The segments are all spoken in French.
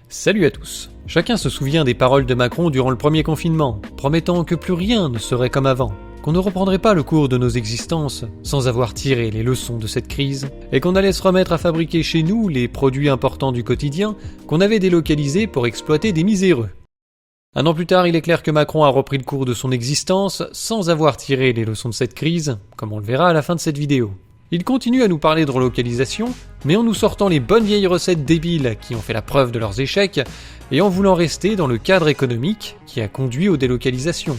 Salut à tous. Chacun se souvient des paroles de Macron durant le premier confinement, promettant que plus rien ne serait comme avant, qu'on ne reprendrait pas le cours de nos existences sans avoir tiré les leçons de cette crise, et qu'on allait se remettre à fabriquer chez nous les produits importants du quotidien qu'on avait délocalisés pour exploiter des miséreux. Un an plus tard, il est clair que Macron a repris le cours de son existence sans avoir tiré les leçons de cette crise, comme on le verra à la fin de cette vidéo. Il continue à nous parler de relocalisation, mais en nous sortant les bonnes vieilles recettes débiles qui ont fait la preuve de leurs échecs, et en voulant rester dans le cadre économique qui a conduit aux délocalisations.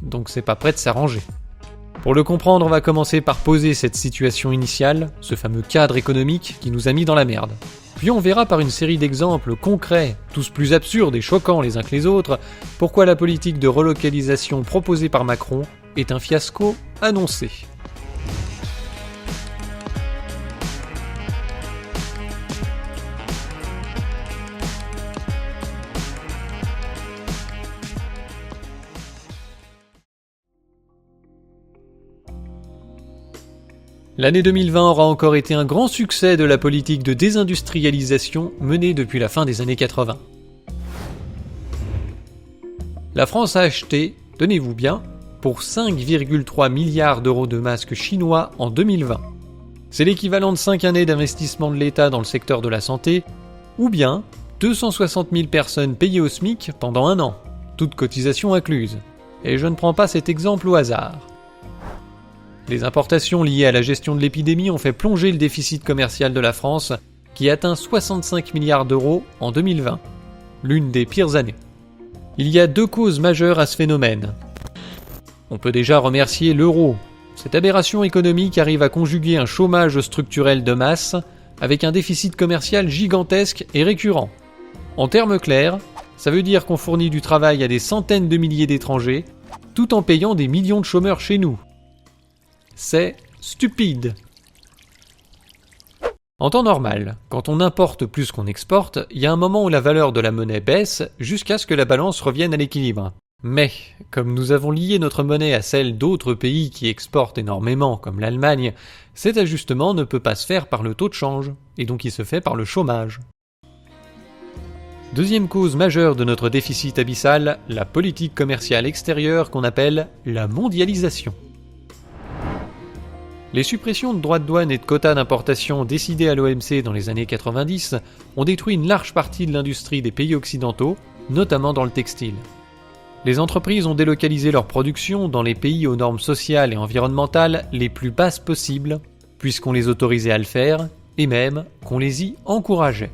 Donc c'est pas prêt de s'arranger. Pour le comprendre, on va commencer par poser cette situation initiale, ce fameux cadre économique qui nous a mis dans la merde. Puis on verra par une série d'exemples concrets, tous plus absurdes et choquants les uns que les autres, pourquoi la politique de relocalisation proposée par Macron est un fiasco annoncé. L'année 2020 aura encore été un grand succès de la politique de désindustrialisation menée depuis la fin des années 80. La France a acheté, tenez-vous bien, pour 5,3 milliards d'euros de masques chinois en 2020. C'est l'équivalent de 5 années d'investissement de l'État dans le secteur de la santé, ou bien 260 000 personnes payées au SMIC pendant un an, toutes cotisations incluses. Et je ne prends pas cet exemple au hasard. Les importations liées à la gestion de l'épidémie ont fait plonger le déficit commercial de la France, qui atteint 65 milliards d'euros en 2020, l'une des pires années. Il y a deux causes majeures à ce phénomène. On peut déjà remercier l'euro. Cette aberration économique arrive à conjuguer un chômage structurel de masse avec un déficit commercial gigantesque et récurrent. En termes clairs, ça veut dire qu'on fournit du travail à des centaines de milliers d'étrangers, tout en payant des millions de chômeurs chez nous. C'est stupide. En temps normal, quand on importe plus qu'on exporte, il y a un moment où la valeur de la monnaie baisse jusqu'à ce que la balance revienne à l'équilibre. Mais, comme nous avons lié notre monnaie à celle d'autres pays qui exportent énormément, comme l'Allemagne, cet ajustement ne peut pas se faire par le taux de change, et donc il se fait par le chômage. Deuxième cause majeure de notre déficit abyssal, la politique commerciale extérieure qu'on appelle la mondialisation. Les suppressions de droits de douane et de quotas d'importation décidées à l'OMC dans les années 90 ont détruit une large partie de l'industrie des pays occidentaux, notamment dans le textile. Les entreprises ont délocalisé leur production dans les pays aux normes sociales et environnementales les plus basses possibles, puisqu'on les autorisait à le faire, et même qu'on les y encourageait.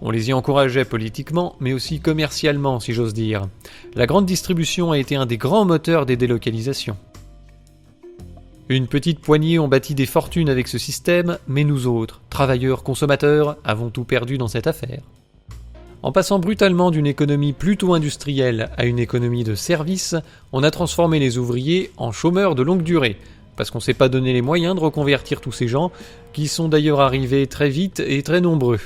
On les y encourageait politiquement, mais aussi commercialement, si j'ose dire. La grande distribution a été un des grands moteurs des délocalisations. Une petite poignée ont bâti des fortunes avec ce système, mais nous autres, travailleurs consommateurs, avons tout perdu dans cette affaire. En passant brutalement d'une économie plutôt industrielle à une économie de services, on a transformé les ouvriers en chômeurs de longue durée, parce qu'on ne s'est pas donné les moyens de reconvertir tous ces gens, qui sont d'ailleurs arrivés très vite et très nombreux.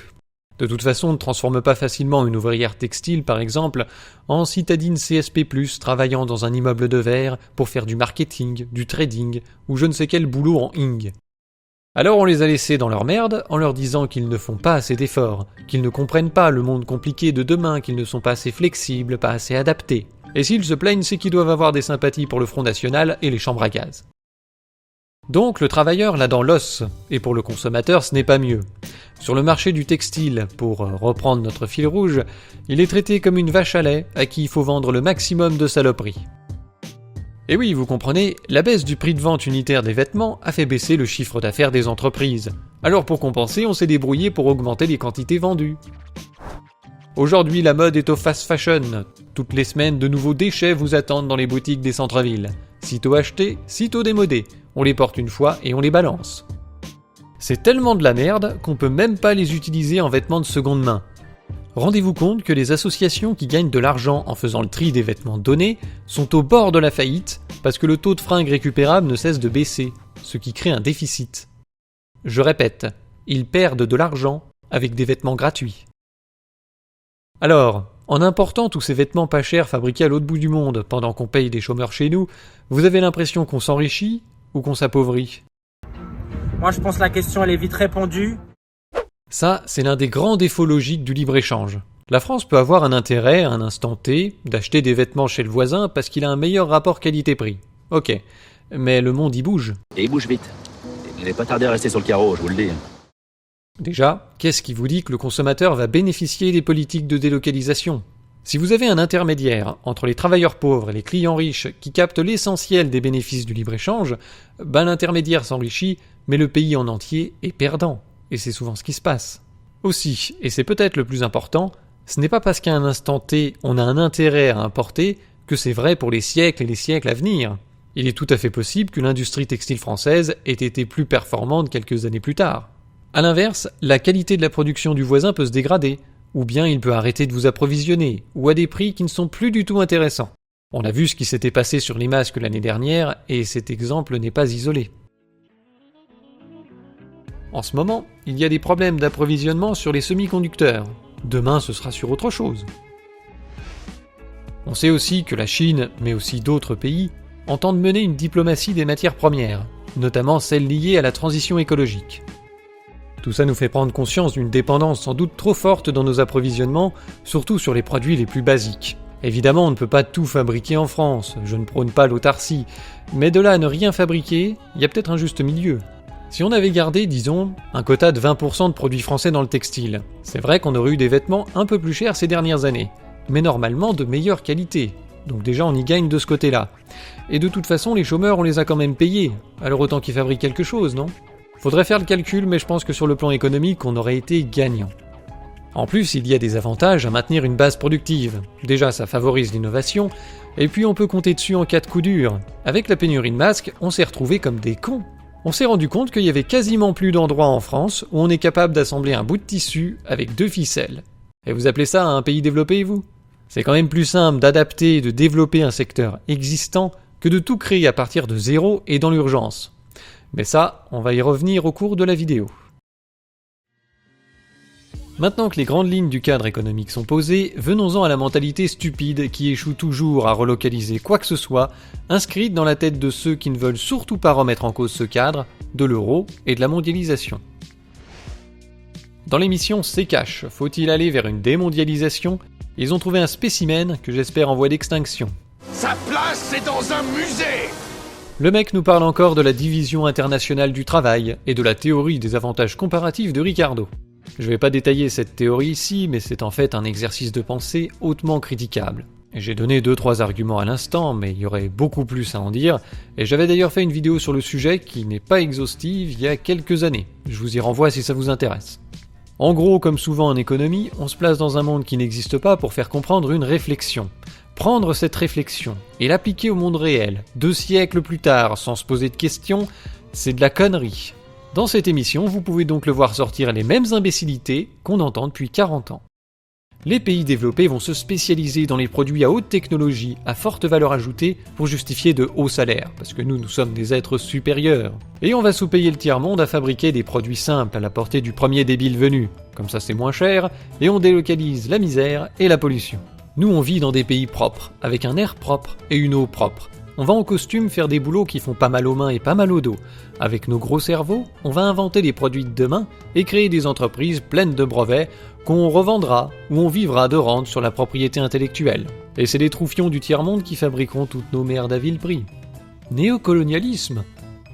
De toute façon, on ne transforme pas facilement une ouvrière textile, par exemple, en citadine CSP+, travaillant dans un immeuble de verre pour faire du marketing, du trading, ou je ne sais quel boulot en ing. Alors on les a laissés dans leur merde, en leur disant qu'ils ne font pas assez d'efforts, qu'ils ne comprennent pas le monde compliqué de demain, qu'ils ne sont pas assez flexibles, pas assez adaptés. Et s'ils se plaignent, c'est qu'ils doivent avoir des sympathies pour le Front National et les chambres à gaz. Donc le travailleur l'a dans l'os, et pour le consommateur ce n'est pas mieux. Sur le marché du textile, pour reprendre notre fil rouge, il est traité comme une vache à lait à qui il faut vendre le maximum de saloperies. Et oui, vous comprenez, la baisse du prix de vente unitaire des vêtements a fait baisser le chiffre d'affaires des entreprises. Alors pour compenser, on s'est débrouillé pour augmenter les quantités vendues. Aujourd'hui, la mode est au fast fashion. Toutes les semaines, de nouveaux déchets vous attendent dans les boutiques des centres-villes. Sitôt achetés, sitôt démodés. On les porte une fois et on les balance. C'est tellement de la merde qu'on peut même pas les utiliser en vêtements de seconde main. Rendez-vous compte que les associations qui gagnent de l'argent en faisant le tri des vêtements donnés sont au bord de la faillite parce que le taux de fringues récupérables ne cesse de baisser, ce qui crée un déficit. Je répète, ils perdent de l'argent avec des vêtements gratuits. Alors, en important tous ces vêtements pas chers fabriqués à l'autre bout du monde pendant qu'on paye des chômeurs chez nous, vous avez l'impression qu'on s'enrichit ou qu'on s'appauvrit ? Moi je pense que la question elle est vite répondue. Ça, c'est l'un des grands défauts logiques du libre-échange. La France peut avoir un intérêt, à un instant T, d'acheter des vêtements chez le voisin parce qu'il a un meilleur rapport qualité-prix. Ok, mais le monde y bouge. Et il bouge vite. Il n'est pas tardé à rester sur le carreau, je vous le dis. Déjà, qu'est-ce qui vous dit que le consommateur va bénéficier des politiques de délocalisation ? Si vous avez un intermédiaire entre les travailleurs pauvres et les clients riches qui captent l'essentiel des bénéfices du libre-échange, l'intermédiaire s'enrichit, mais le pays en entier est perdant. Et c'est souvent ce qui se passe. Aussi, et c'est peut-être le plus important, ce n'est pas parce qu'à un instant T, on a un intérêt à importer que c'est vrai pour les siècles et les siècles à venir. Il est tout à fait possible que l'industrie textile française ait été plus performante quelques années plus tard. A l'inverse, la qualité de la production du voisin peut se dégrader, ou bien il peut arrêter de vous approvisionner, ou à des prix qui ne sont plus du tout intéressants. On a vu ce qui s'était passé sur les masques l'année dernière, et cet exemple n'est pas isolé. En ce moment, il y a des problèmes d'approvisionnement sur les semi-conducteurs. Demain, ce sera sur autre chose. On sait aussi que la Chine, mais aussi d'autres pays, entendent mener une diplomatie des matières premières, notamment celles liées à la transition écologique. Tout ça nous fait prendre conscience d'une dépendance sans doute trop forte dans nos approvisionnements, surtout sur les produits les plus basiques. Évidemment, on ne peut pas tout fabriquer en France, je ne prône pas l'autarcie, mais de là à ne rien fabriquer, il y a peut-être un juste milieu. Si on avait gardé, disons, un quota de 20% de produits français dans le textile, c'est vrai qu'on aurait eu des vêtements un peu plus chers ces dernières années, mais normalement de meilleure qualité. Donc déjà on y gagne de ce côté-là. Et de toute façon, les chômeurs on les a quand même payés, alors autant qu'ils fabriquent quelque chose, non ? Faudrait faire le calcul, mais je pense que sur le plan économique, on aurait été gagnant. En plus, il y a des avantages à maintenir une base productive. Déjà, ça favorise l'innovation, et puis on peut compter dessus en cas de coup dur. Avec la pénurie de masques, on s'est retrouvés comme des cons. On s'est rendu compte qu'il y avait quasiment plus d'endroits en France où on est capable d'assembler un bout de tissu avec 2 ficelles. Et vous appelez ça un pays développé, vous ? C'est quand même plus simple d'adapter et de développer un secteur existant que de tout créer à partir de zéro et dans l'urgence. Mais ça, on va y revenir au cours de la vidéo. Maintenant que les grandes lignes du cadre économique sont posées, venons-en à la mentalité stupide qui échoue toujours à relocaliser quoi que ce soit, inscrite dans la tête de ceux qui ne veulent surtout pas remettre en cause ce cadre, de l'euro et de la mondialisation. Dans l'émission C'est Cash, faut-il aller vers une démondialisation ? Ils ont trouvé un spécimen que j'espère en voie d'extinction. Sa place, c'est dans un musée! Le mec nous parle encore de la division internationale du travail et de la théorie des avantages comparatifs de Ricardo. Je vais pas détailler cette théorie ici, mais c'est en fait un exercice de pensée hautement critiquable. J'ai donné 2-3 arguments à l'instant, mais il y aurait beaucoup plus à en dire, et j'avais d'ailleurs fait une vidéo sur le sujet qui n'est pas exhaustive il y a quelques années. Je vous y renvoie si ça vous intéresse. En gros, comme souvent en économie, on se place dans un monde qui n'existe pas pour faire comprendre une réflexion. Prendre cette réflexion et l'appliquer au monde réel, 2 siècles plus tard, sans se poser de questions, c'est de la connerie. Dans cette émission, vous pouvez donc le voir sortir les mêmes imbécilités qu'on entend depuis 40 ans. Les pays développés vont se spécialiser dans les produits à haute technologie, à forte valeur ajoutée, pour justifier de hauts salaires, parce que nous sommes des êtres supérieurs. Et on va sous-payer le tiers-monde à fabriquer des produits simples à la portée du premier débile venu. Comme ça c'est moins cher, et on délocalise la misère et la pollution. Nous on vit dans des pays propres, avec un air propre et une eau propre. On va en costume faire des boulots qui font pas mal aux mains et pas mal au dos. Avec nos gros cerveaux, on va inventer les produits de demain et créer des entreprises pleines de brevets qu'on revendra ou on vivra de rente sur la propriété intellectuelle. Et c'est les troufions du tiers-monde qui fabriqueront toutes nos merdes à vil prix. Néocolonialisme ?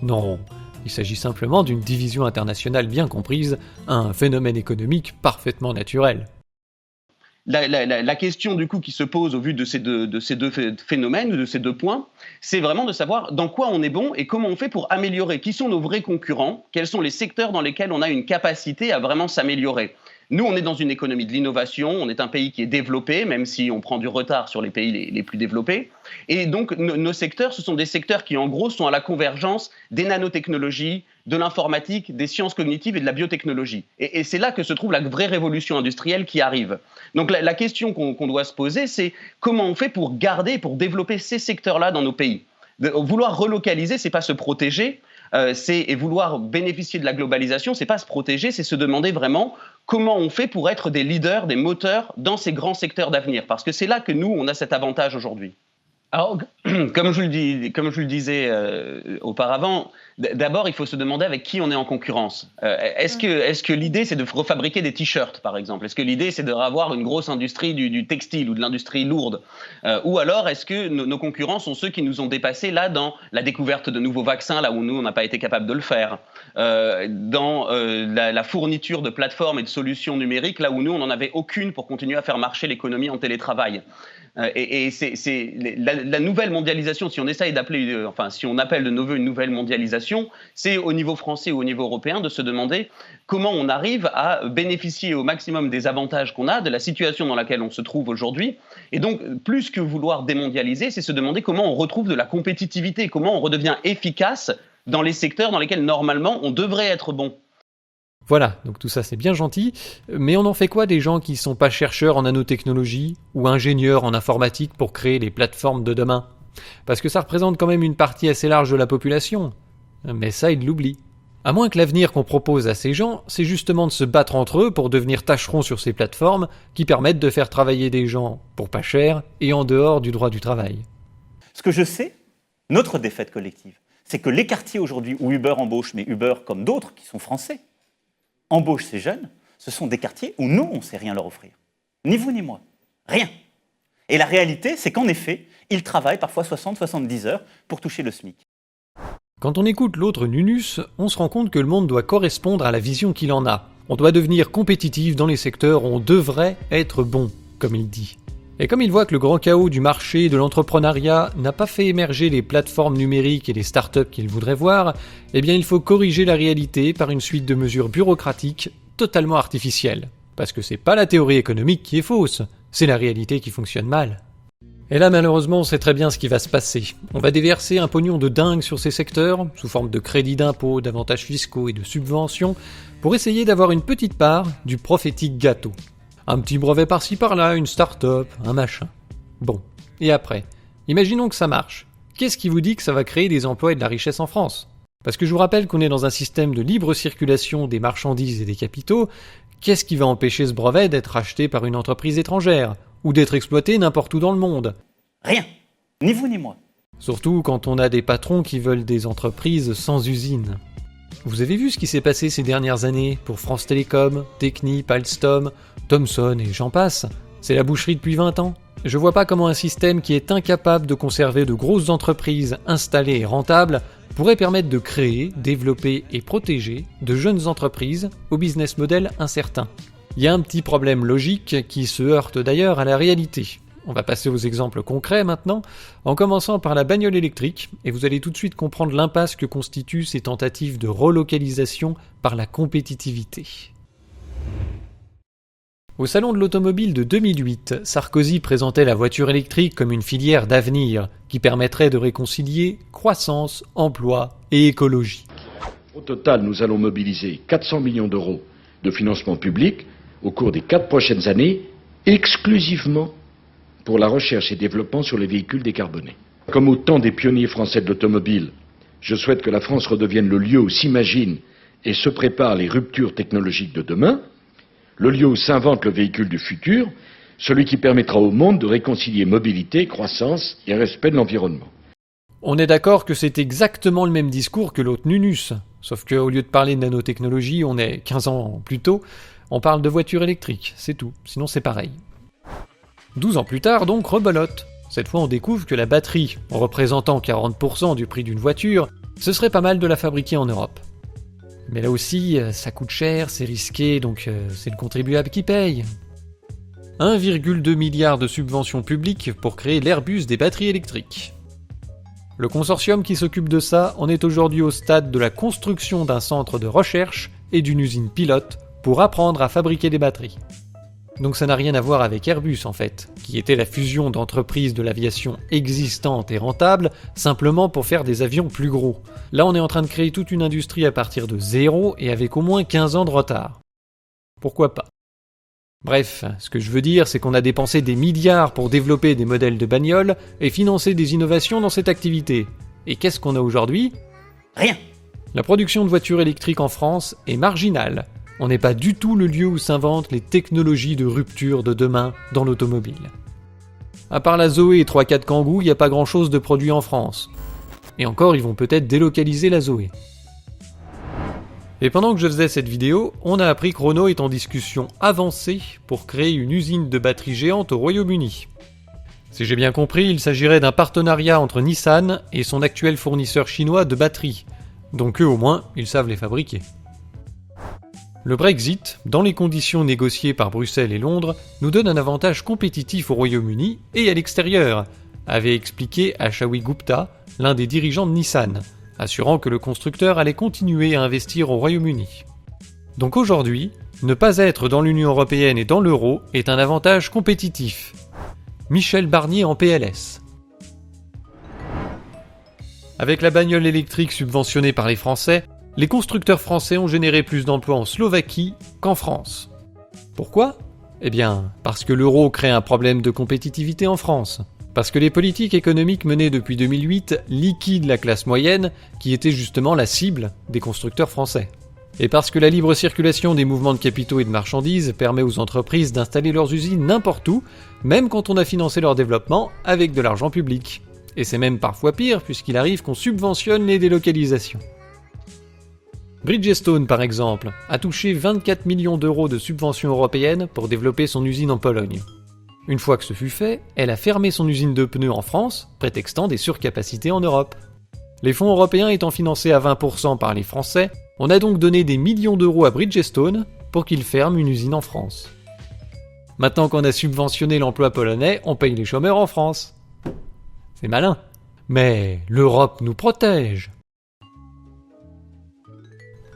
Non, il s'agit simplement d'une division internationale bien comprise, un phénomène économique parfaitement naturel. La question du coup qui se pose au vu de ces deux phénomènes, de ces 2 points, c'est vraiment de savoir dans quoi on est bon et comment on fait pour améliorer. Qui sont nos vrais concurrents ? Quels sont les secteurs dans lesquels on a une capacité à vraiment s'améliorer ? Nous, on est dans une économie de l'innovation, on est un pays qui est développé, même si on prend du retard sur les pays les plus développés. Et donc, nos secteurs, ce sont des secteurs qui, en gros, sont à la convergence des nanotechnologies, de l'informatique, des sciences cognitives et de la biotechnologie. Et c'est là que se trouve la vraie révolution industrielle qui arrive. Donc, la question qu'on doit se poser, c'est comment on fait pour garder, pour développer ces secteurs-là dans nos pays ? Vouloir relocaliser, c'est pas se protéger, et vouloir bénéficier de la globalisation, c'est pas se protéger, c'est se demander vraiment comment on fait pour être des leaders, des moteurs dans ces grands secteurs d'avenir. Parce que c'est là que nous, on a cet avantage aujourd'hui. Alors, comme je le disais auparavant, D'abord, il faut se demander avec qui on est en concurrence. Est-ce que l'idée, c'est de refabriquer des t-shirts, par exemple? Est-ce que l'idée, c'est d'avoir une grosse industrie du textile ou de l'industrie lourde? Ou alors, est-ce que nos concurrents sont ceux qui nous ont dépassés là dans la découverte de nouveaux vaccins, là où nous, on n'a pas été capable de le faire, dans la fourniture de plateformes et de solutions numériques, là où nous, on n'en avait aucune pour continuer à faire marcher l'économie en télétravail. Et c'est la nouvelle mondialisation, si on essaye d'appeler, si on appelle de nos voeux une nouvelle mondialisation, c'est au niveau français ou au niveau européen de se demander comment on arrive à bénéficier au maximum des avantages qu'on a, de la situation dans laquelle on se trouve aujourd'hui. Et donc, plus que vouloir démondialiser, c'est se demander comment on retrouve de la compétitivité, comment on redevient efficace dans les secteurs dans lesquels normalement on devrait être bon. Voilà, donc tout ça c'est bien gentil, mais on en fait quoi des gens qui sont pas chercheurs en nanotechnologie ou ingénieurs en informatique pour créer les plateformes de demain? Parce que ça représente quand même une partie assez large de la population. Mais ça, ils l'oublient. À moins que l'avenir qu'on propose à ces gens, c'est justement de se battre entre eux pour devenir tâcherons sur ces plateformes qui permettent de faire travailler des gens pour pas cher et en dehors du droit du travail. Ce que je sais, notre défaite collective, c'est que les quartiers aujourd'hui où Uber embauche, mais Uber comme d'autres qui sont français, embauche ces jeunes, ce sont des quartiers où nous, on ne sait rien leur offrir. Ni vous ni moi. Rien. Et la réalité, c'est qu'en effet, ils travaillent parfois 60-70 heures pour toucher le SMIC. Quand on écoute l'autre Nunus, on se rend compte que le monde doit correspondre à la vision qu'il en a. On doit devenir compétitif dans les secteurs où on devrait être bon, comme il dit. Et comme il voit que le grand chaos du marché et de l'entrepreneuriat n'a pas fait émerger les plateformes numériques et les startups qu'il voudrait voir, eh bien il faut corriger la réalité par une suite de mesures bureaucratiques totalement artificielles. Parce que c'est pas la théorie économique qui est fausse, c'est la réalité qui fonctionne mal. Et là malheureusement on sait très bien ce qui va se passer. On va déverser un pognon de dingue sur ces secteurs, sous forme de crédits d'impôt, d'avantages fiscaux et de subventions, pour essayer d'avoir une petite part du prophétique gâteau. Un petit brevet par-ci par-là, une start-up, un machin. Bon, et après, imaginons que ça marche. Qu'est-ce qui vous dit que ça va créer des emplois et de la richesse en France? Parce que je vous rappelle qu'on est dans un système de libre circulation des marchandises et des capitaux. Qu'est-ce qui va empêcher ce brevet d'être acheté par une entreprise étrangère? Ou d'être exploité n'importe où dans le monde? Rien. Ni vous ni moi. Surtout quand on a des patrons qui veulent des entreprises sans usine. Vous avez vu ce qui s'est passé ces dernières années pour France Télécom, Technip, Alstom, Thomson et j'en passe? C'est la boucherie depuis 20 ans. Je vois pas comment un système qui est incapable de conserver de grosses entreprises installées et rentables pourrait permettre de créer, développer et protéger de jeunes entreprises au business model incertain. Il y a un petit problème logique qui se heurte d'ailleurs à la réalité. On va passer aux exemples concrets maintenant, en commençant par la bagnole électrique, et vous allez tout de suite comprendre l'impasse que constituent ces tentatives de relocalisation par la compétitivité. Au salon de l'automobile de 2008, Sarkozy présentait la voiture électrique comme une filière d'avenir qui permettrait de réconcilier croissance, emploi et écologie. Au total, nous allons mobiliser 400 millions d'euros de financement public au cours des 4 prochaines années, exclusivement pour la recherche et développement sur les véhicules décarbonés. Comme au temps des pionniers français de l'automobile, je souhaite que la France redevienne le lieu où s'imaginent et se préparent les ruptures technologiques de demain, le lieu où s'invente le véhicule du futur, celui qui permettra au monde de réconcilier mobilité, croissance et respect de l'environnement. On est d'accord que c'est exactement le même discours que l'autre Nunus, sauf qu'au lieu de parler de nanotechnologie, on est 15 ans plus tôt, on parle de voiture électrique, c'est tout, sinon c'est pareil. 12 ans plus tard, donc, rebelote. Cette fois, on découvre que la batterie, en représentant 40% du prix d'une voiture, ce serait pas mal de la fabriquer en Europe. Mais là aussi, ça coûte cher, c'est risqué, donc c'est le contribuable qui paye. 1,2 milliard de subventions publiques pour créer l'Airbus des batteries électriques. Le consortium qui s'occupe de ça en est aujourd'hui au stade de la construction d'un centre de recherche et d'une usine pilote pour apprendre à fabriquer des batteries. Donc ça n'a rien à voir avec Airbus en fait, qui était la fusion d'entreprises de l'aviation existantes et rentables, simplement pour faire des avions plus gros. Là on est en train de créer toute une industrie à partir de zéro et avec au moins 15 ans de retard. Pourquoi pas? Bref, ce que je veux dire, c'est qu'on a dépensé des milliards pour développer des modèles de bagnoles et financer des innovations dans cette activité. Et qu'est-ce qu'on a aujourd'hui? Rien. La production de voitures électriques en France est marginale. On n'est pas du tout le lieu où s'inventent les technologies de rupture de demain dans l'automobile. À part la Zoé et 3-4 Kangoo, il n'y a pas grand-chose de produit en France. Et encore, ils vont peut-être délocaliser la Zoé. Et pendant que je faisais cette vidéo, on a appris que Renault est en discussion avancée pour créer une usine de batteries géante au Royaume-Uni. Si j'ai bien compris, il s'agirait d'un partenariat entre Nissan et son actuel fournisseur chinois de batteries. Donc eux au moins, ils savent les fabriquer. Le Brexit, dans les conditions négociées par Bruxelles et Londres, nous donne un avantage compétitif au Royaume-Uni et à l'extérieur, avait expliqué Ashawi Gupta, l'un des dirigeants de Nissan, assurant que le constructeur allait continuer à investir au Royaume-Uni. Donc aujourd'hui, ne pas être dans l'Union européenne et dans l'euro est un avantage compétitif. Michel Barnier en PLS. Avec la bagnole électrique subventionnée par les Français, les constructeurs français ont généré plus d'emplois en Slovaquie qu'en France. Pourquoi ? Eh bien, parce que l'euro crée un problème de compétitivité en France. Parce que les politiques économiques menées depuis 2008 liquident la classe moyenne, qui était justement la cible des constructeurs français. Et parce que la libre circulation des mouvements de capitaux et de marchandises permet aux entreprises d'installer leurs usines n'importe où, même quand on a financé leur développement avec de l'argent public. Et c'est même parfois pire, puisqu'il arrive qu'on subventionne les délocalisations. Bridgestone, par exemple, a touché 24 millions d'euros de subventions européennes pour développer son usine en Pologne. Une fois que ce fut fait, elle a fermé son usine de pneus en France, prétextant des surcapacités en Europe. Les fonds européens étant financés à 20% par les Français, on a donc donné des millions d'euros à Bridgestone pour qu'il ferme une usine en France. Maintenant qu'on a subventionné l'emploi polonais, on paye les chômeurs en France. C'est malin. Mais l'Europe nous protège.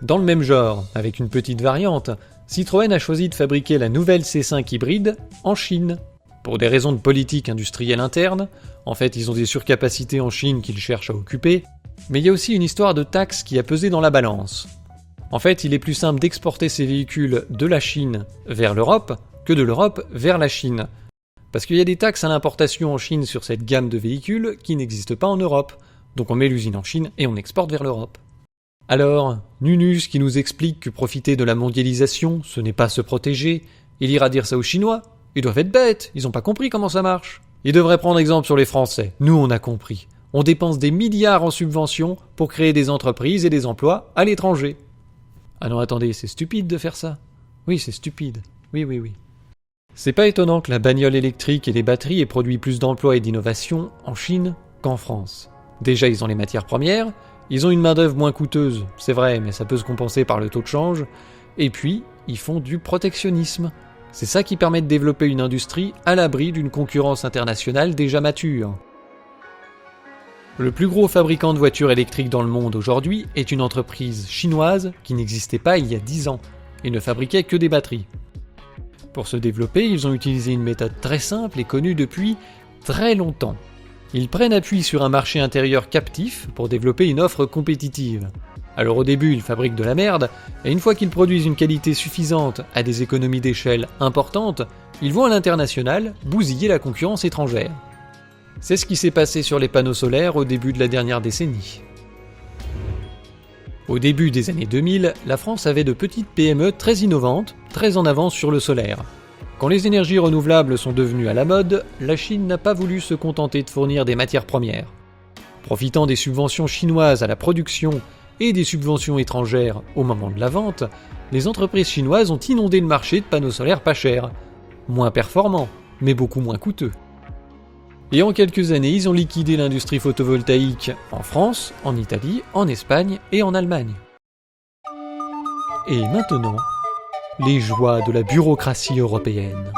Dans le même genre, avec une petite variante, Citroën a choisi de fabriquer la nouvelle C5 hybride en Chine. Pour des raisons de politique industrielle interne, en fait ils ont des surcapacités en Chine qu'ils cherchent à occuper, mais il y a aussi une histoire de taxes qui a pesé dans la balance. En fait, il est plus simple d'exporter ces véhicules de la Chine vers l'Europe que de l'Europe vers la Chine. Parce qu'il y a des taxes à l'importation en Chine sur cette gamme de véhicules qui n'existent pas en Europe. Donc on met l'usine en Chine et on exporte vers l'Europe. Alors, Nunus qui nous explique que profiter de la mondialisation, ce n'est pas se protéger, il ira dire ça aux Chinois. Ils doivent être bêtes, ils n'ont pas compris comment ça marche. Ils devraient prendre exemple sur les Français. Nous, on a compris. On dépense des milliards en subventions pour créer des entreprises et des emplois à l'étranger. Ah non, attendez, c'est stupide de faire ça. Oui, c'est stupide. Oui. C'est pas étonnant que la bagnole électrique et les batteries aient produit plus d'emplois et d'innovation en Chine qu'en France. Déjà, ils ont les matières premières, ils ont une main-d'œuvre moins coûteuse, c'est vrai, mais ça peut se compenser par le taux de change. Et puis, ils font du protectionnisme. C'est ça qui permet de développer une industrie à l'abri d'une concurrence internationale déjà mature. Le plus gros fabricant de voitures électriques dans le monde aujourd'hui est une entreprise chinoise qui n'existait pas il y a 10 ans et ne fabriquait que des batteries. Pour se développer, ils ont utilisé une méthode très simple et connue depuis très longtemps. Ils prennent appui sur un marché intérieur captif pour développer une offre compétitive. Alors au début, ils fabriquent de la merde, et une fois qu'ils produisent une qualité suffisante à des économies d'échelle importantes, ils vont à l'international bousiller la concurrence étrangère. C'est ce qui s'est passé sur les panneaux solaires au début de la dernière décennie. Au début des années 2000, la France avait de petites PME très innovantes, très en avance sur le solaire. Quand les énergies renouvelables sont devenues à la mode, la Chine n'a pas voulu se contenter de fournir des matières premières. Profitant des subventions chinoises à la production et des subventions étrangères au moment de la vente, les entreprises chinoises ont inondé le marché de panneaux solaires pas chers, moins performants, mais beaucoup moins coûteux. Et en quelques années, ils ont liquidé l'industrie photovoltaïque en France, en Italie, en Espagne et en Allemagne. Et maintenant, les joies de la bureaucratie européenne.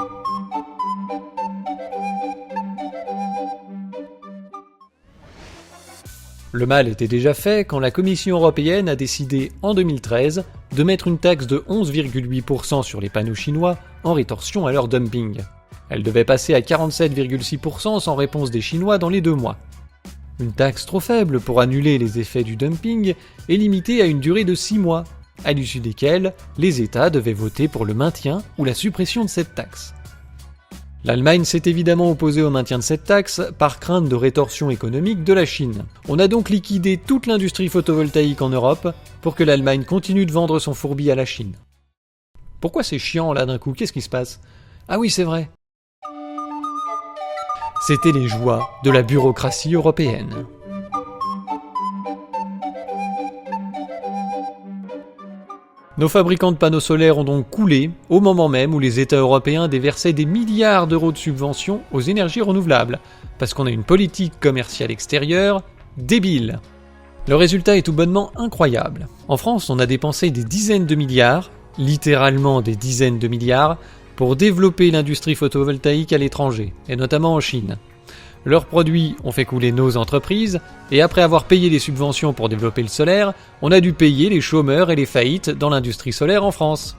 Le mal était déjà fait quand la Commission européenne a décidé en 2013 de mettre une taxe de 11,8% sur les panneaux chinois en rétorsion à leur dumping. Elle devait passer à 47,6% sans réponse des Chinois dans les 2 mois. Une taxe trop faible pour annuler les effets du dumping est limitée à une durée de 6 mois, à l'issue desquels les États devaient voter pour le maintien ou la suppression de cette taxe. L'Allemagne s'est évidemment opposée au maintien de cette taxe par crainte de rétorsion économique de la Chine. On a donc liquidé toute l'industrie photovoltaïque en Europe pour que l'Allemagne continue de vendre son fourbi à la Chine. Pourquoi c'est chiant là d'un coup? Qu'est-ce qui se passe? Ah oui, c'est vrai. C'était les joies de la bureaucratie européenne. Nos fabricants de panneaux solaires ont donc coulé au moment même où les États européens déversaient des milliards d'euros de subventions aux énergies renouvelables, parce qu'on a une politique commerciale extérieure débile. Le résultat est tout bonnement incroyable. En France, on a dépensé des dizaines de milliards, littéralement des dizaines de milliards, pour développer l'industrie photovoltaïque à l'étranger, et notamment en Chine. Leurs produits ont fait couler nos entreprises, et après avoir payé les subventions pour développer le solaire, on a dû payer les chômeurs et les faillites dans l'industrie solaire en France.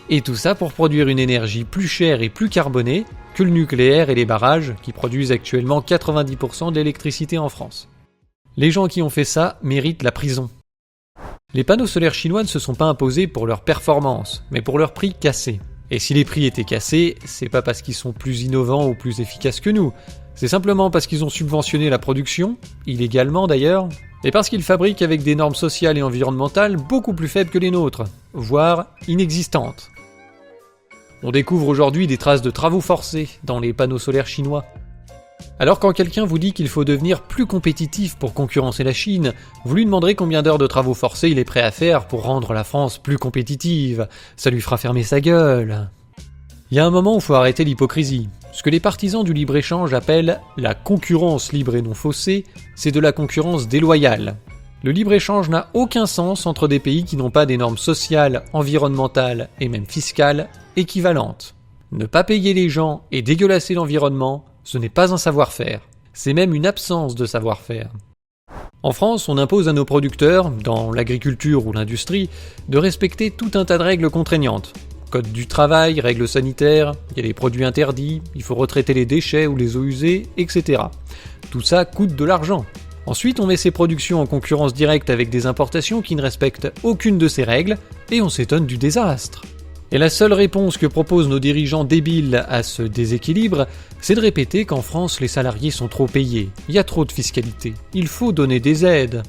Et tout ça pour produire une énergie plus chère et plus carbonée que le nucléaire et les barrages qui produisent actuellement 90% de l'électricité en France. Les gens qui ont fait ça méritent la prison. Les panneaux solaires chinois ne se sont pas imposés pour leur performance, mais pour leur prix cassé. Et si les prix étaient cassés, c'est pas parce qu'ils sont plus innovants ou plus efficaces que nous, c'est simplement parce qu'ils ont subventionné la production, illégalement d'ailleurs, et parce qu'ils fabriquent avec des normes sociales et environnementales beaucoup plus faibles que les nôtres, voire inexistantes. On découvre aujourd'hui des traces de travaux forcés dans les panneaux solaires chinois. Alors quand quelqu'un vous dit qu'il faut devenir plus compétitif pour concurrencer la Chine, vous lui demanderez combien d'heures de travaux forcés il est prêt à faire pour rendre la France plus compétitive. Ça lui fera fermer sa gueule. Il y a un moment où il faut arrêter l'hypocrisie. Ce que les partisans du libre-échange appellent la concurrence libre et non faussée, c'est de la concurrence déloyale. Le libre-échange n'a aucun sens entre des pays qui n'ont pas des normes sociales, environnementales et même fiscales équivalentes. Ne pas payer les gens et dégueulasser l'environnement, ce n'est pas un savoir-faire, c'est même une absence de savoir-faire. En France, on impose à nos producteurs, dans l'agriculture ou l'industrie, de respecter tout un tas de règles contraignantes. Code du travail, règles sanitaires, il y a les produits interdits, il faut retraiter les déchets ou les eaux usées, etc. Tout ça coûte de l'argent. Ensuite, on met ces productions en concurrence directe avec des importations qui ne respectent aucune de ces règles, et on s'étonne du désastre. Et la seule réponse que proposent nos dirigeants débiles à ce déséquilibre, c'est de répéter qu'en France, les salariés sont trop payés, il y a trop de fiscalité, il faut donner des aides.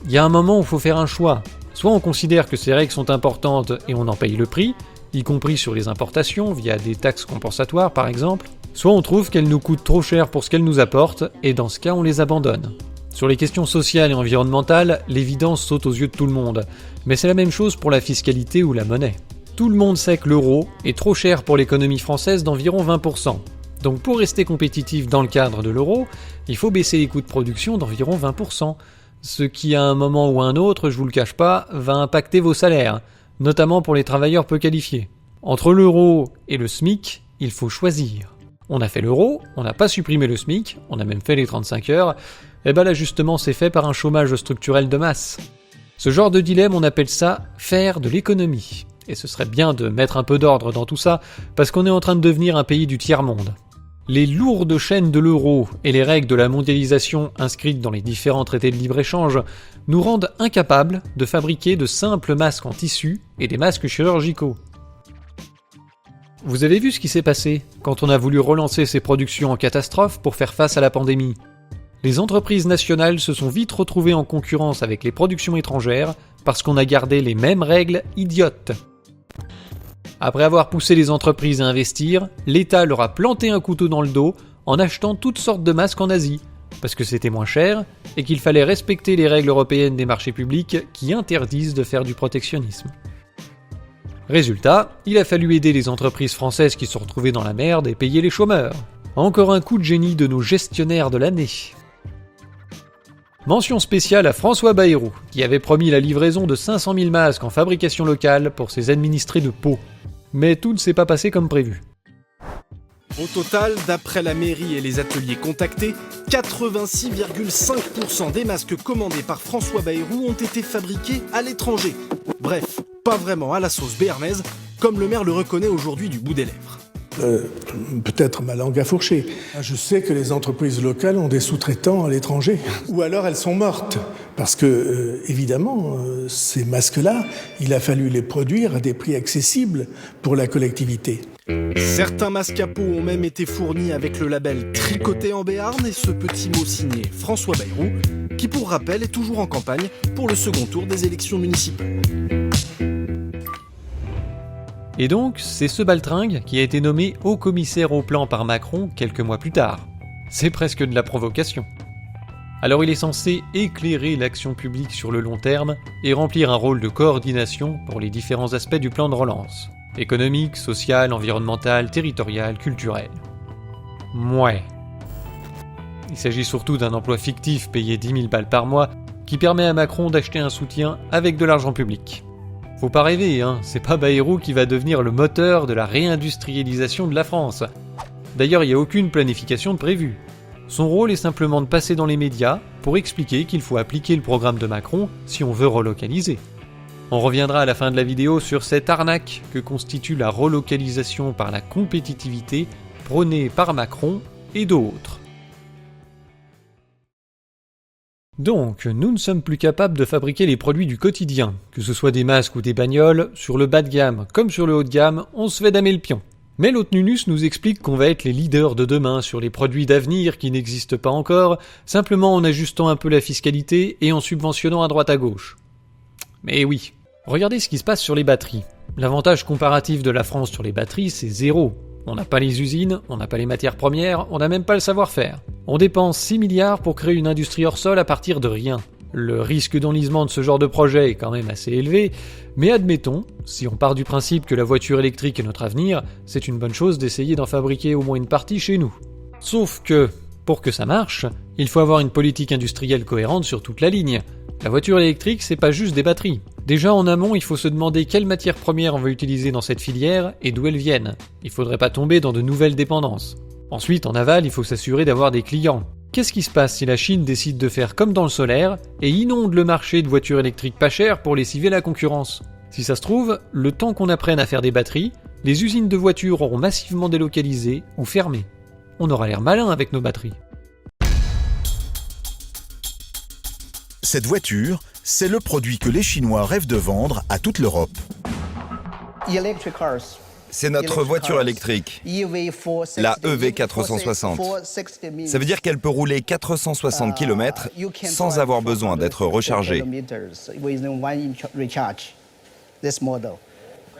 Il y a un moment où il faut faire un choix. Soit on considère que ces règles sont importantes et on en paye le prix, y compris sur les importations via des taxes compensatoires par exemple, soit on trouve qu'elles nous coûtent trop cher pour ce qu'elles nous apportent, et dans ce cas on les abandonne. Sur les questions sociales et environnementales, l'évidence saute aux yeux de tout le monde, mais c'est la même chose pour la fiscalité ou la monnaie. Tout le monde sait que l'euro est trop cher pour l'économie française d'environ 20%. Donc pour rester compétitif dans le cadre de l'euro, il faut baisser les coûts de production d'environ 20%, ce qui à un moment ou à un autre, je vous le cache pas, va impacter vos salaires, notamment pour les travailleurs peu qualifiés. Entre l'euro et le SMIC, il faut choisir. On a fait l'euro, on n'a pas supprimé le SMIC, on a même fait les 35 heures, et ben l'ajustement s'est fait par un chômage structurel de masse. Ce genre de dilemme, on appelle ça faire de l'économie. Et ce serait bien de mettre un peu d'ordre dans tout ça, parce qu'on est en train de devenir un pays du tiers-monde. Les lourdes chaînes de l'euro et les règles de la mondialisation inscrites dans les différents traités de libre-échange nous rendent incapables de fabriquer de simples masques en tissu et des masques chirurgicaux. Vous avez vu ce qui s'est passé quand on a voulu relancer ces productions en catastrophe pour faire face à la pandémie ? Les entreprises nationales se sont vite retrouvées en concurrence avec les productions étrangères parce qu'on a gardé les mêmes règles idiotes. Après avoir poussé les entreprises à investir, l'État leur a planté un couteau dans le dos en achetant toutes sortes de masques en Asie, parce que c'était moins cher et qu'il fallait respecter les règles européennes des marchés publics qui interdisent de faire du protectionnisme. Résultat, il a fallu aider les entreprises françaises qui se sont retrouvées dans la merde et payer les chômeurs. Encore un coup de génie de nos gestionnaires de l'année. Mention spéciale à François Bayrou, qui avait promis la livraison de 500 000 masques en fabrication locale pour ses administrés de Pau. Mais tout ne s'est pas passé comme prévu. Au total, d'après la mairie et les ateliers contactés, 86,5% des masques commandés par François Bayrou ont été fabriqués à l'étranger. Bref, pas vraiment à la sauce béarnaise, comme le maire le reconnaît aujourd'hui du bout des lèvres. Peut-être ma langue à fourcher. Je sais que les entreprises locales ont des sous-traitants à l'étranger. Ou alors elles sont mortes. Parce que, évidemment, ces masques-là, il a fallu les produire à des prix accessibles pour la collectivité. Certains masques à peau ont même été fournis avec le label Tricoté en Béarn et ce petit mot signé François Bayrou, qui pour rappel est toujours en campagne pour le second tour des élections municipales. Et donc, c'est ce baltringue qui a été nommé haut commissaire au plan par Macron quelques mois plus tard. C'est presque de la provocation. Alors il est censé éclairer l'action publique sur le long terme et remplir un rôle de coordination pour les différents aspects du plan de relance. Économique, social, environnemental, territorial, culturel. Mouais. Il s'agit surtout d'un emploi fictif payé 10 000 balles par mois qui permet à Macron d'acheter un soutien avec de l'argent public. Faut pas rêver, hein, c'est pas Bayrou qui va devenir le moteur de la réindustrialisation de la France. D'ailleurs, il n'y a aucune planification de prévue. Son rôle est simplement de passer dans les médias pour expliquer qu'il faut appliquer le programme de Macron si on veut relocaliser. On reviendra à la fin de la vidéo sur cette arnaque que constitue la relocalisation par la compétitivité prônée par Macron et d'autres. Donc, nous ne sommes plus capables de fabriquer les produits du quotidien, que ce soit des masques ou des bagnoles, sur le bas de gamme comme sur le haut de gamme, on se fait damer le pion. Mais l'autre Nunus nous explique qu'on va être les leaders de demain sur les produits d'avenir qui n'existent pas encore, simplement en ajustant un peu la fiscalité et en subventionnant à droite à gauche. Mais oui, regardez ce qui se passe sur les batteries. L'avantage comparatif de la France sur les batteries, c'est zéro. On n'a pas les usines, on n'a pas les matières premières, on n'a même pas le savoir-faire. On dépense 6 milliards pour créer une industrie hors sol à partir de rien. Le risque d'enlisement de ce genre de projet est quand même assez élevé, mais admettons, si on part du principe que la voiture électrique est notre avenir, c'est une bonne chose d'essayer d'en fabriquer au moins une partie chez nous. Sauf que, pour que ça marche, il faut avoir une politique industrielle cohérente sur toute la ligne. La voiture électrique, c'est pas juste des batteries. Déjà en amont, il faut se demander quelles matières premières on va utiliser dans cette filière et d'où elles viennent. Il faudrait pas tomber dans de nouvelles dépendances. Ensuite, en aval, il faut s'assurer d'avoir des clients. Qu'est-ce qui se passe si la Chine décide de faire comme dans le solaire et inonde le marché de voitures électriques pas chères pour lessiver la concurrence ? Si ça se trouve, le temps qu'on apprenne à faire des batteries, les usines de voitures auront massivement délocalisé ou fermé. On aura l'air malin avec nos batteries. Cette voiture, c'est le produit que les Chinois rêvent de vendre à toute l'Europe. C'est notre voiture électrique, la EV460. Ça veut dire qu'elle peut rouler 460 km sans avoir besoin d'être rechargée.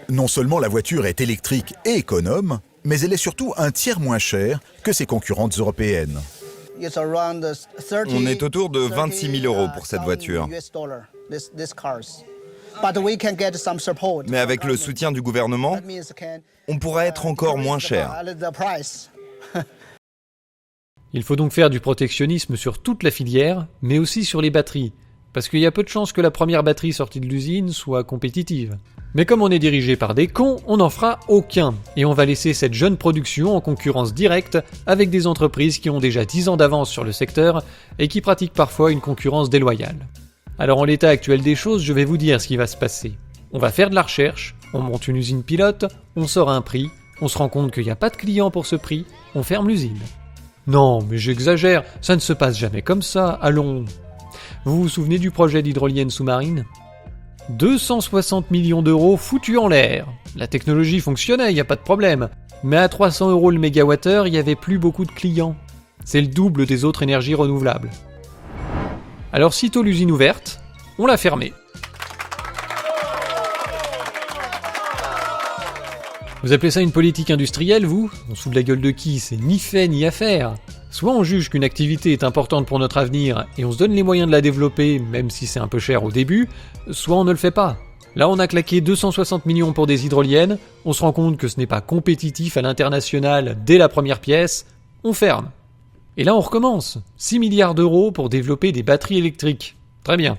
Non seulement la voiture est électrique et économe, mais elle est surtout un tiers moins chère que ses concurrentes européennes. On est autour de 26 000 € pour cette voiture. Mais avec le soutien du gouvernement, on pourra être encore moins cher. Il faut donc faire du protectionnisme sur toute la filière, mais aussi sur les batteries, parce qu'il y a peu de chances que la première batterie sortie de l'usine soit compétitive. Mais comme on est dirigé par des cons, on n'en fera aucun, et on va laisser cette jeune production en concurrence directe avec des entreprises qui ont déjà 10 ans d'avance sur le secteur et qui pratiquent parfois une concurrence déloyale. Alors en l'état actuel des choses, je vais vous dire ce qui va se passer. On va faire de la recherche, on monte une usine pilote, on sort un prix, on se rend compte qu'il n'y a pas de clients pour ce prix, on ferme l'usine. Non, mais j'exagère, ça ne se passe jamais comme ça, allons. Vous vous souvenez du projet d'hydrolienne sous-marine ? 260 millions d'euros foutus en l'air. La technologie fonctionnait, il n'y a pas de problème. Mais à 300 € le mégawattheure, il n'y avait plus beaucoup de clients. C'est le double des autres énergies renouvelables. Alors sitôt l'usine ouverte, on l'a fermée. Vous appelez ça une politique industrielle, vous ? On se fout de la gueule de qui ? C'est ni fait ni à faire. Soit on juge qu'une activité est importante pour notre avenir et on se donne les moyens de la développer, même si c'est un peu cher au début, soit on ne le fait pas. Là on a claqué 260 millions pour des hydroliennes, on se rend compte que ce n'est pas compétitif à l'international dès la première pièce, on ferme. Et là on recommence, 6 milliards d'euros pour développer des batteries électriques. Très bien.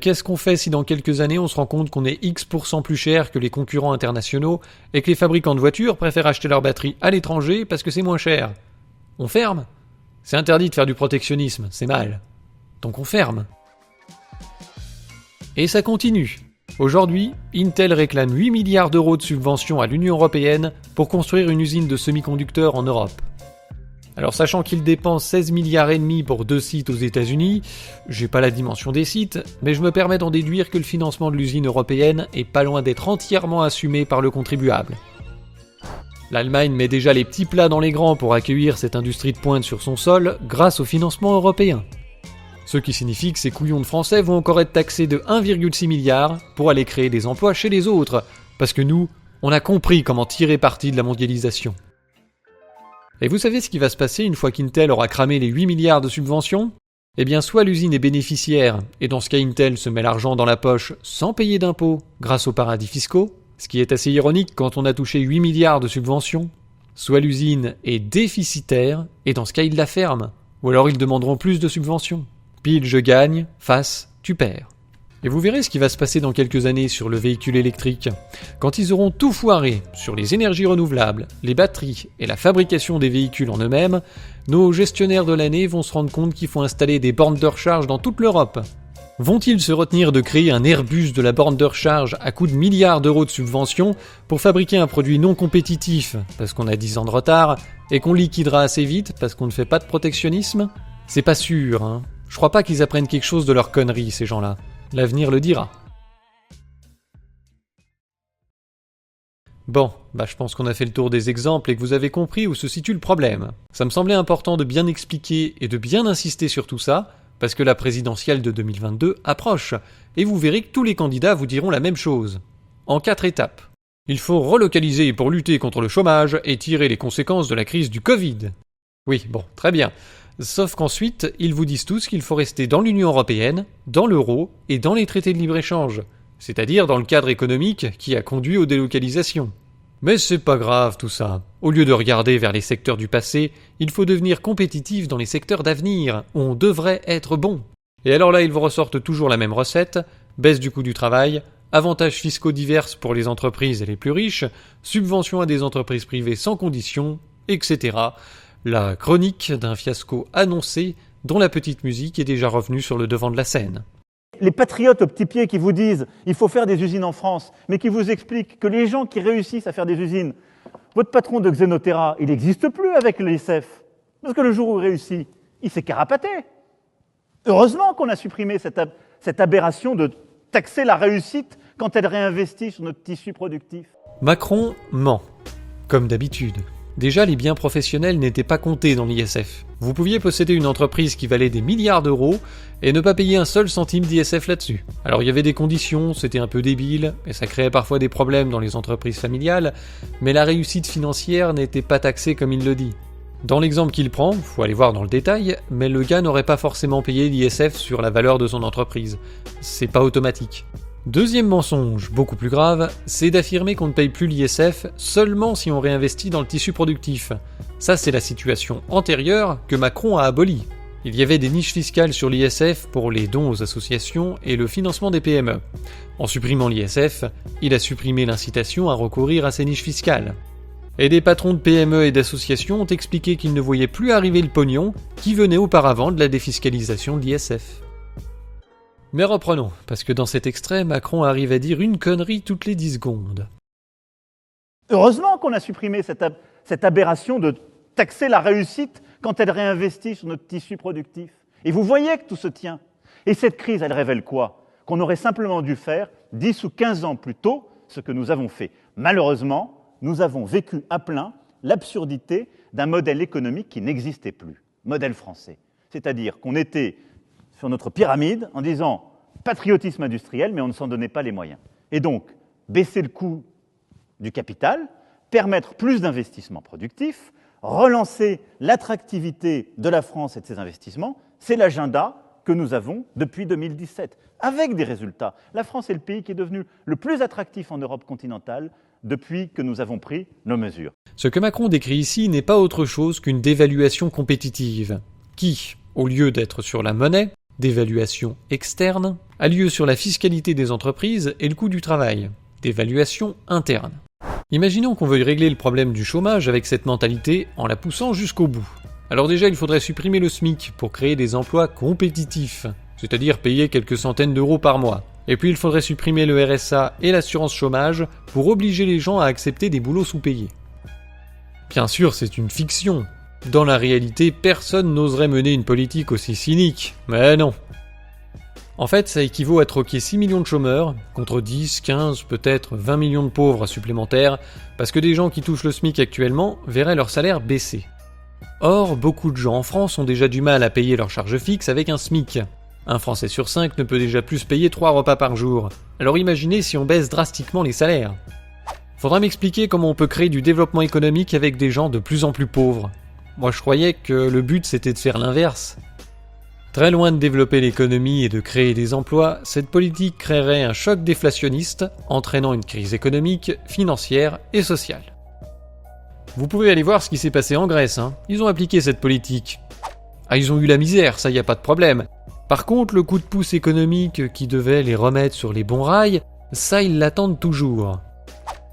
Qu'est-ce qu'on fait si dans quelques années on se rend compte qu'on est X% plus cher que les concurrents internationaux et que les fabricants de voitures préfèrent acheter leurs batteries à l'étranger parce que c'est moins cher ? On ferme ? C'est interdit de faire du protectionnisme, c'est mal. Donc on ferme. Et ça continue. Aujourd'hui, Intel réclame 8 milliards d'euros de subventions à l'Union européenne pour construire une usine de semi-conducteurs en Europe. Alors sachant qu'il dépense 16 milliards et demi pour 2 sites aux États-Unis, j'ai pas la dimension des sites, mais je me permets d'en déduire que le financement de l'usine européenne est pas loin d'être entièrement assumé par le contribuable. L'Allemagne met déjà les petits plats dans les grands pour accueillir cette industrie de pointe sur son sol grâce au financement européen. Ce qui signifie que ces couillons de Français vont encore être taxés de 1,6 milliard pour aller créer des emplois chez les autres, parce que nous, on a compris comment tirer parti de la mondialisation. Et vous savez ce qui va se passer une fois qu'Intel aura cramé les 8 milliards de subventions ? Eh bien, soit l'usine est bénéficiaire, et dans ce cas Intel se met l'argent dans la poche sans payer d'impôts grâce aux paradis fiscaux, ce qui est assez ironique quand on a touché 8 milliards de subventions, soit l'usine est déficitaire, et dans ce cas ils la ferment, ou alors ils demanderont plus de subventions. Pile je gagne, face tu perds. Et vous verrez ce qui va se passer dans quelques années sur le véhicule électrique. Quand ils auront tout foiré sur les énergies renouvelables, les batteries et la fabrication des véhicules en eux-mêmes, nos gestionnaires de l'année vont se rendre compte qu'il faut installer des bornes de recharge dans toute l'Europe. Vont-ils se retenir de créer un Airbus de la borne de recharge à coût de milliards d'euros de subventions pour fabriquer un produit non compétitif parce qu'on a 10 ans de retard et qu'on liquidera assez vite parce qu'on ne fait pas de protectionnisme ? C'est pas sûr, hein. Je crois pas qu'ils apprennent quelque chose de leur connerie, ces gens-là. L'avenir le dira. Bon, je pense qu'on a fait le tour des exemples et que vous avez compris où se situe le problème. Ça me semblait important de bien expliquer et de bien insister sur tout ça, parce que la présidentielle de 2022 approche, et vous verrez que tous les candidats vous diront la même chose. En 4 étapes. Il faut relocaliser pour lutter contre le chômage et tirer les conséquences de la crise du Covid. Oui, bon, très bien. Sauf qu'ensuite, ils vous disent tous qu'il faut rester dans l'Union européenne, dans l'euro et dans les traités de libre-échange, c'est-à-dire dans le cadre économique qui a conduit aux délocalisations. Mais c'est pas grave tout ça. Au lieu de regarder vers les secteurs du passé, il faut devenir compétitif dans les secteurs d'avenir, où on devrait être bon. Et alors là, ils vous ressortent toujours la même recette, baisse du coût du travail, avantages fiscaux divers pour les entreprises et les plus riches, subventions à des entreprises privées sans condition, etc. La chronique d'un fiasco annoncé dont la petite musique est déjà revenue sur le devant de la scène. Les patriotes au petit pied qui vous disent « il faut faire des usines en France », mais qui vous expliquent que les gens qui réussissent à faire des usines, votre patron de Xenotera, il n'existe plus avec l'ISF, parce que le jour où il réussit, il s'est carapaté. Heureusement qu'on a supprimé cette aberration de taxer la réussite quand elle réinvestit sur notre tissu productif. Macron ment, comme d'habitude. Déjà, les biens professionnels n'étaient pas comptés dans l'ISF. Vous pouviez posséder une entreprise qui valait des milliards d'euros et ne pas payer un seul centime d'ISF là-dessus. Alors il y avait des conditions, c'était un peu débile, et ça créait parfois des problèmes dans les entreprises familiales, mais la réussite financière n'était pas taxée comme il le dit. Dans l'exemple qu'il prend, faut aller voir dans le détail, mais le gars n'aurait pas forcément payé l'ISF sur la valeur de son entreprise. C'est pas automatique. Deuxième mensonge, beaucoup plus grave, c'est d'affirmer qu'on ne paye plus l'ISF seulement si on réinvestit dans le tissu productif. Ça, c'est la situation antérieure que Macron a abolie. Il y avait des niches fiscales sur l'ISF pour les dons aux associations et le financement des PME. En supprimant l'ISF, il a supprimé l'incitation à recourir à ces niches fiscales. Et des patrons de PME et d'associations ont expliqué qu'ils ne voyaient plus arriver le pognon qui venait auparavant de la défiscalisation de l'ISF. Mais reprenons, parce que dans cet extrait, Macron arrive à dire une connerie toutes les 10 secondes. Heureusement qu'on a supprimé cette aberration de taxer la réussite quand elle réinvestit sur notre tissu productif. Et vous voyez que tout se tient. Et cette crise, elle révèle quoi ? Qu'on aurait simplement dû faire 10 ou 15 ans plus tôt ce que nous avons fait. Malheureusement, nous avons vécu à plein l'absurdité d'un modèle économique qui n'existait plus. Modèle français. C'est-à-dire qu'on était sur notre pyramide en disant patriotisme industriel, mais on ne s'en donnait pas les moyens. Et donc, baisser le coût du capital, permettre plus d'investissements productifs, relancer l'attractivité de la France et de ses investissements, c'est l'agenda que nous avons depuis 2017, avec des résultats. La France est le pays qui est devenu le plus attractif en Europe continentale depuis que nous avons pris nos mesures. Ce que Macron décrit ici n'est pas autre chose qu'une dévaluation compétitive, qui, au lieu d'être sur la monnaie, d'évaluation externe, a lieu sur la fiscalité des entreprises et le coût du travail, d'évaluation interne. Imaginons qu'on veuille régler le problème du chômage avec cette mentalité en la poussant jusqu'au bout. Alors déjà, il faudrait supprimer le SMIC pour créer des emplois compétitifs, c'est-à-dire payer quelques centaines d'euros par mois. Et puis il faudrait supprimer le RSA et l'assurance chômage pour obliger les gens à accepter des boulots sous-payés. Bien sûr, c'est une fiction. Dans la réalité, personne n'oserait mener une politique aussi cynique, mais non. En fait, ça équivaut à troquer 6 millions de chômeurs contre 10, 15, peut-être 20 millions de pauvres supplémentaires, parce que des gens qui touchent le SMIC actuellement verraient leur salaire baisser. Or, beaucoup de gens en France ont déjà du mal à payer leurs charges fixes avec un SMIC. Un Français sur 5 ne peut déjà plus se payer 3 repas par jour. Alors imaginez si on baisse drastiquement les salaires. Faudra m'expliquer comment on peut créer du développement économique avec des gens de plus en plus pauvres. Moi je croyais que le but c'était de faire l'inverse. Très loin de développer l'économie et de créer des emplois, cette politique créerait un choc déflationniste, entraînant une crise économique, financière et sociale. Vous pouvez aller voir ce qui s'est passé en Grèce, Ils ont appliqué cette politique. Ah, ils ont eu la misère, ça y a pas de problème. Par contre, le coup de pouce économique qui devait les remettre sur les bons rails, ça ils l'attendent toujours.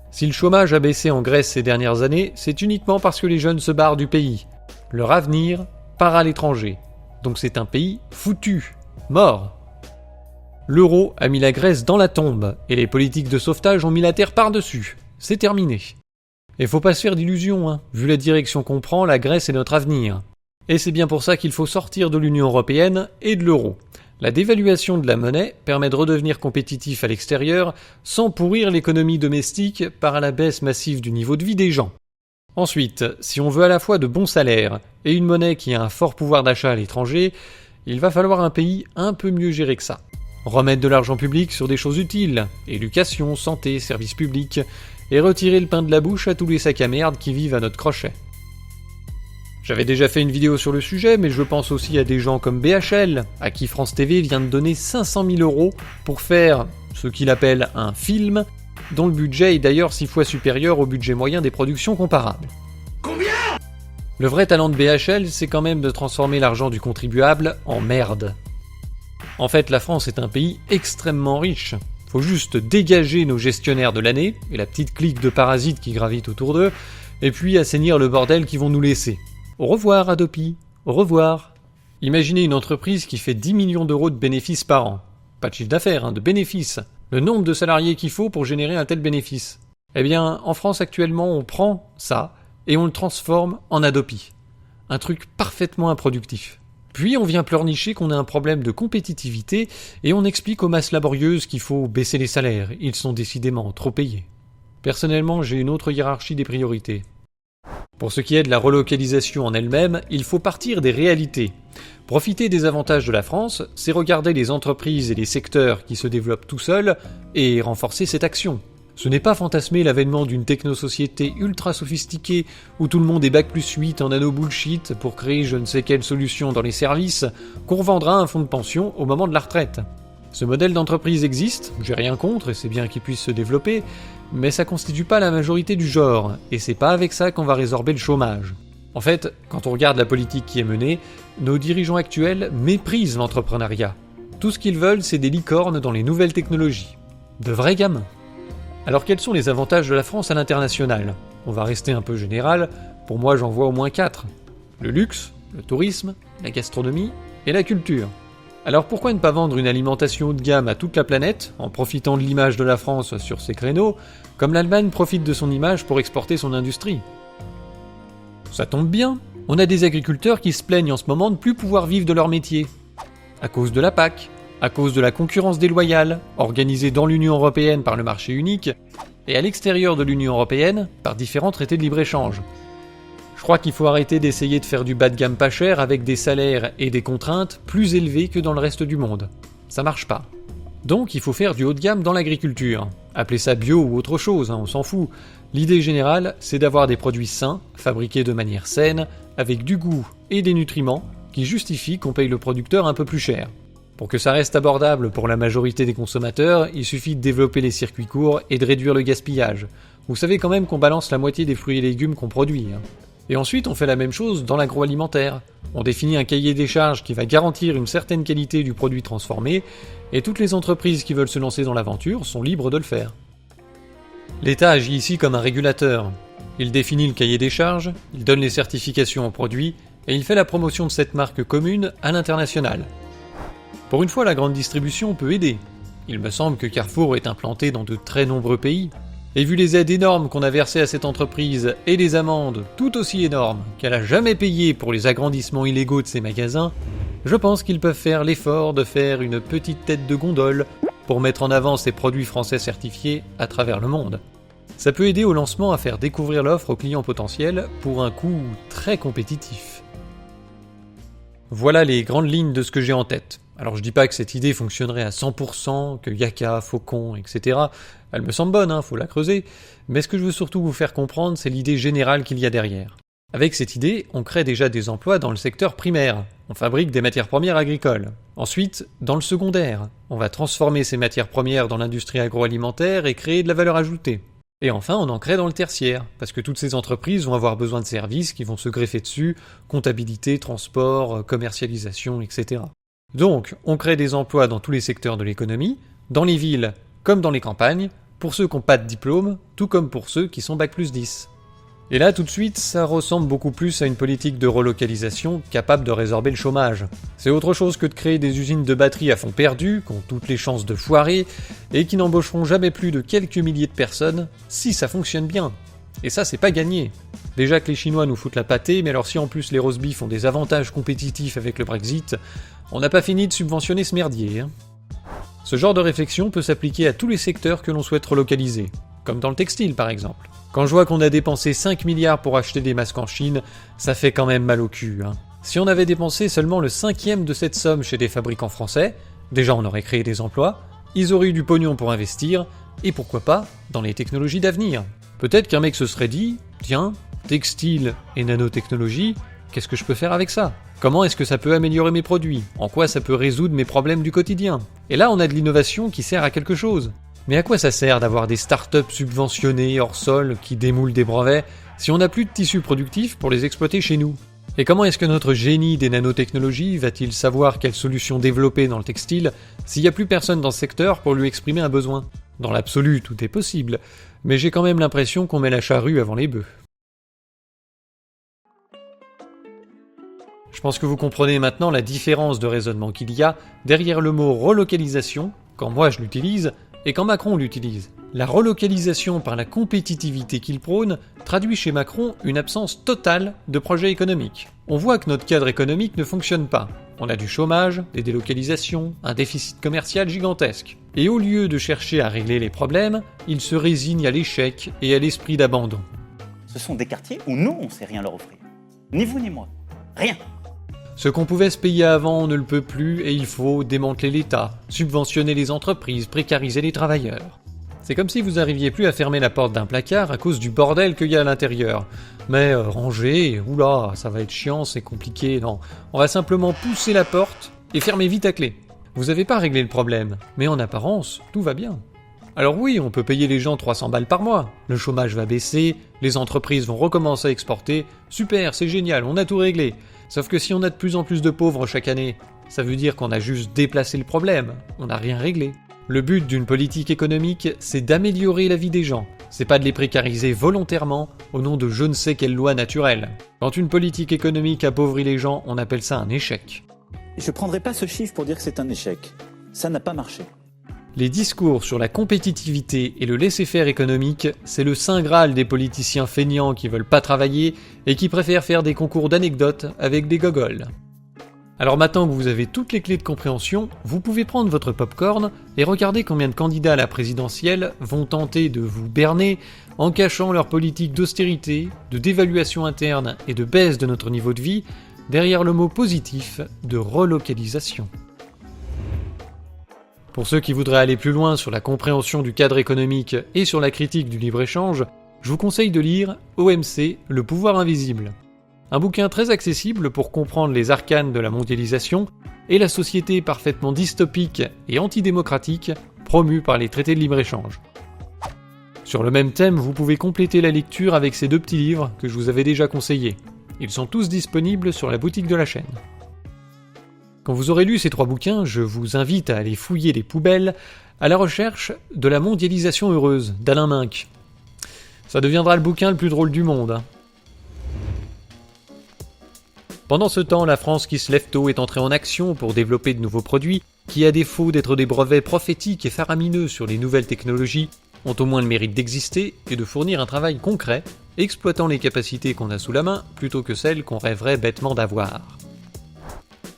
Si le chômage a baissé en Grèce ces dernières années, c'est uniquement parce que les jeunes se barrent du pays. Leur avenir part à l'étranger. Donc c'est un pays foutu, mort. L'euro a mis la Grèce dans la tombe, et les politiques de sauvetage ont mis la terre par-dessus. C'est terminé. Et faut pas se faire d'illusions, Vu la direction qu'on prend, la Grèce est notre avenir. Et c'est bien pour ça qu'il faut sortir de l'Union européenne et de l'euro. La dévaluation de la monnaie permet de redevenir compétitif à l'extérieur sans pourrir l'économie domestique par la baisse massive du niveau de vie des gens. Ensuite, si on veut à la fois de bons salaires et une monnaie qui a un fort pouvoir d'achat à l'étranger, il va falloir un pays un peu mieux géré que ça. Remettre de l'argent public sur des choses utiles, éducation, santé, services publics, et retirer le pain de la bouche à tous les sacs à merde qui vivent à notre crochet. J'avais déjà fait une vidéo sur le sujet, mais je pense aussi à des gens comme BHL, à qui France TV vient de donner 500 000 € pour faire ce qu'il appelle un film, dont le budget est d'ailleurs 6 fois supérieur au budget moyen des productions comparables. Combien ? Le vrai talent de BHL, c'est quand même de transformer l'argent du contribuable en merde. En fait, la France est un pays extrêmement riche. Faut juste dégager nos gestionnaires de l'année, et la petite clique de parasites qui gravitent autour d'eux, et puis assainir le bordel qu'ils vont nous laisser. Au revoir, Adopi. Au revoir. Imaginez une entreprise qui fait 10 millions d'euros de bénéfices par an. Pas de chiffre d'affaires, de bénéfices. Le nombre de salariés qu'il faut pour générer un tel bénéfice. Eh bien, en France actuellement, on prend ça et on le transforme en Adopi. Un truc parfaitement improductif. Puis on vient pleurnicher qu'on a un problème de compétitivité et on explique aux masses laborieuses qu'il faut baisser les salaires. Ils sont décidément trop payés. Personnellement, j'ai une autre hiérarchie des priorités. Pour ce qui est de la relocalisation en elle-même, il faut partir des réalités. Profiter des avantages de la France, c'est regarder les entreprises et les secteurs qui se développent tout seuls et renforcer cette action. Ce n'est pas fantasmer l'avènement d'une technosociété ultra sophistiquée où tout le monde est bac+8 en nano-bullshit pour créer je ne sais quelle solution dans les services qu'on revendra à un fonds de pension au moment de la retraite. Ce modèle d'entreprise existe, j'ai rien contre et c'est bien qu'il puisse se développer, mais ça constitue pas la majorité du genre, et c'est pas avec ça qu'on va résorber le chômage. En fait, quand on regarde la politique qui est menée, nos dirigeants actuels méprisent l'entrepreneuriat. Tout ce qu'ils veulent, c'est des licornes dans les nouvelles technologies. De vrais gamins. Alors quels sont les avantages de la France à l'international ? On va rester un peu général, pour moi j'en vois au moins 4. Le luxe, le tourisme, la gastronomie et la culture. Alors pourquoi ne pas vendre une alimentation haut de gamme à toute la planète, en profitant de l'image de la France sur ces créneaux, comme l'Allemagne profite de son image pour exporter son industrie ? Ça tombe bien, on a des agriculteurs qui se plaignent en ce moment de ne plus pouvoir vivre de leur métier. À cause de la PAC, à cause de la concurrence déloyale, organisée dans l'Union européenne par le marché unique, et à l'extérieur de l'Union européenne par différents traités de libre-échange. Je crois qu'il faut arrêter d'essayer de faire du bas de gamme pas cher avec des salaires et des contraintes plus élevés que dans le reste du monde. Ça marche pas. Donc il faut faire du haut de gamme dans l'agriculture. Appelez ça bio ou autre chose, on s'en fout. L'idée générale, c'est d'avoir des produits sains, fabriqués de manière saine, avec du goût et des nutriments, qui justifient qu'on paye le producteur un peu plus cher. Pour que ça reste abordable pour la majorité des consommateurs, il suffit de développer les circuits courts et de réduire le gaspillage. Vous savez quand même qu'on balance la moitié des fruits et légumes qu'on produit. Et ensuite, on fait la même chose dans l'agroalimentaire. On définit un cahier des charges qui va garantir une certaine qualité du produit transformé, et toutes les entreprises qui veulent se lancer dans l'aventure sont libres de le faire. L'État agit ici comme un régulateur. Il définit le cahier des charges, il donne les certifications aux produits, et il fait la promotion de cette marque commune à l'international. Pour une fois, la grande distribution peut aider. Il me semble que Carrefour est implanté dans de très nombreux pays. Et vu les aides énormes qu'on a versées à cette entreprise et les amendes tout aussi énormes qu'elle a jamais payées pour les agrandissements illégaux de ses magasins, je pense qu'ils peuvent faire l'effort de faire une petite tête de gondole pour mettre en avant ces produits français certifiés à travers le monde. Ça peut aider au lancement à faire découvrir l'offre aux clients potentiels pour un coût très compétitif. Voilà les grandes lignes de ce que j'ai en tête. Alors je dis pas que cette idée fonctionnerait à 100%, que Yaka, Faucon, etc. Elle me semble bonne, faut la creuser, mais ce que je veux surtout vous faire comprendre, c'est l'idée générale qu'il y a derrière. Avec cette idée, on crée déjà des emplois dans le secteur primaire. on fabrique des matières premières agricoles. Ensuite, dans le secondaire, on va transformer ces matières premières dans l'industrie agroalimentaire et créer de la valeur ajoutée. Et enfin, on en crée dans le tertiaire, parce que toutes ces entreprises vont avoir besoin de services qui vont se greffer dessus, comptabilité, transport, commercialisation, etc. Donc, on crée des emplois dans tous les secteurs de l'économie, dans les villes comme dans les campagnes, pour ceux qui n'ont pas de diplôme, tout comme pour ceux qui sont Bac+10. Et là, tout de suite, ça ressemble beaucoup plus à une politique de relocalisation capable de résorber le chômage. C'est autre chose que de créer des usines de batteries à fond perdu, qui ont toutes les chances de foirer, et qui n'embaucheront jamais plus de quelques milliers de personnes, si ça fonctionne bien. Et ça, c'est pas gagné. Déjà que les Chinois nous foutent la pâtée, mais alors si en plus les roast-beef ont des avantages compétitifs avec le Brexit, on n'a pas fini de subventionner ce merdier. Hein. Ce genre de réflexion peut s'appliquer à tous les secteurs que l'on souhaite relocaliser, comme dans le textile par exemple. Quand je vois qu'on a dépensé 5 milliards pour acheter des masques en Chine, ça fait quand même mal au cul. Hein. Si on avait dépensé seulement le 5e de cette somme chez des fabricants français, déjà on aurait créé des emplois, ils auraient eu du pognon pour investir, et pourquoi pas dans les technologies d'avenir. Peut-être qu'un mec se serait dit, tiens, textile et nanotechnologie, qu'est-ce que je peux faire avec ça ? Comment est-ce que ça peut améliorer mes produits ? En quoi ça peut résoudre mes problèmes du quotidien ? Et là on a de l'innovation qui sert à quelque chose. Mais à quoi ça sert d'avoir des startups subventionnées hors sol qui démoulent des brevets si on n'a plus de tissus productifs pour les exploiter chez nous ? Et comment est-ce que notre génie des nanotechnologies va-t-il savoir quelle solution développer dans le textile s'il n'y a plus personne dans ce secteur pour lui exprimer un besoin ? Dans l'absolu, tout est possible, mais j'ai quand même l'impression qu'on met la charrue avant les bœufs. Je pense que vous comprenez maintenant la différence de raisonnement qu'il y a derrière le mot relocalisation, quand moi je l'utilise, et quand Macron l'utilise. La relocalisation par la compétitivité qu'il prône traduit chez Macron une absence totale de projet économique. On voit que notre cadre économique ne fonctionne pas. On a du chômage, des délocalisations, un déficit commercial gigantesque. Et au lieu de chercher à régler les problèmes, il se résigne à l'échec et à l'esprit d'abandon. Ce sont des quartiers où nous, on ne sait rien leur offrir. Ni vous ni moi. Rien. Ce qu'on pouvait se payer avant, on ne le peut plus et il faut démanteler l'État, subventionner les entreprises, précariser les travailleurs. C'est comme si vous n'arriviez plus à fermer la porte d'un placard à cause du bordel qu'il y a à l'intérieur. Mais ranger, oula, ça va être chiant, c'est compliqué, non. On va simplement pousser la porte et fermer vite à clé. Vous n'avez pas réglé le problème, mais en apparence, tout va bien. Alors oui, on peut payer les gens 300 balles par mois, le chômage va baisser, les entreprises vont recommencer à exporter, super, c'est génial, on a tout réglé. Sauf que si on a de plus en plus de pauvres chaque année, ça veut dire qu'on a juste déplacé le problème, on n'a rien réglé. Le but d'une politique économique, c'est d'améliorer la vie des gens, c'est pas de les précariser volontairement au nom de je ne sais quelle loi naturelle. Quand une politique économique appauvrit les gens, on appelle ça un échec. Je ne prendrai pas ce chiffre pour dire que c'est un échec. Ça n'a pas marché. Les discours sur la compétitivité et le laisser-faire économique, c'est le saint graal des politiciens feignants qui veulent pas travailler et qui préfèrent faire des concours d'anecdotes avec des gogoles. Alors maintenant que vous avez toutes les clés de compréhension, vous pouvez prendre votre popcorn et regarder combien de candidats à la présidentielle vont tenter de vous berner en cachant leur politique d'austérité, de dévaluation interne et de baisse de notre niveau de vie derrière le mot positif de relocalisation. Pour ceux qui voudraient aller plus loin sur la compréhension du cadre économique et sur la critique du libre-échange, je vous conseille de lire OMC, Le pouvoir invisible. Un bouquin très accessible pour comprendre les arcanes de la mondialisation et la société parfaitement dystopique et antidémocratique promue par les traités de libre-échange. Sur le même thème, vous pouvez compléter la lecture avec ces deux petits livres que je vous avais déjà conseillés. Ils sont tous disponibles sur la boutique de la chaîne. Quand vous aurez lu ces 3 bouquins, je vous invite à aller fouiller les poubelles à la recherche de la mondialisation heureuse d'Alain Minck. Ça deviendra le bouquin le plus drôle du monde. Hein. Pendant ce temps, la France qui se lève tôt est entrée en action pour développer de nouveaux produits qui, à défaut d'être des brevets prophétiques et faramineux sur les nouvelles technologies, ont au moins le mérite d'exister et de fournir un travail concret, exploitant les capacités qu'on a sous la main plutôt que celles qu'on rêverait bêtement d'avoir.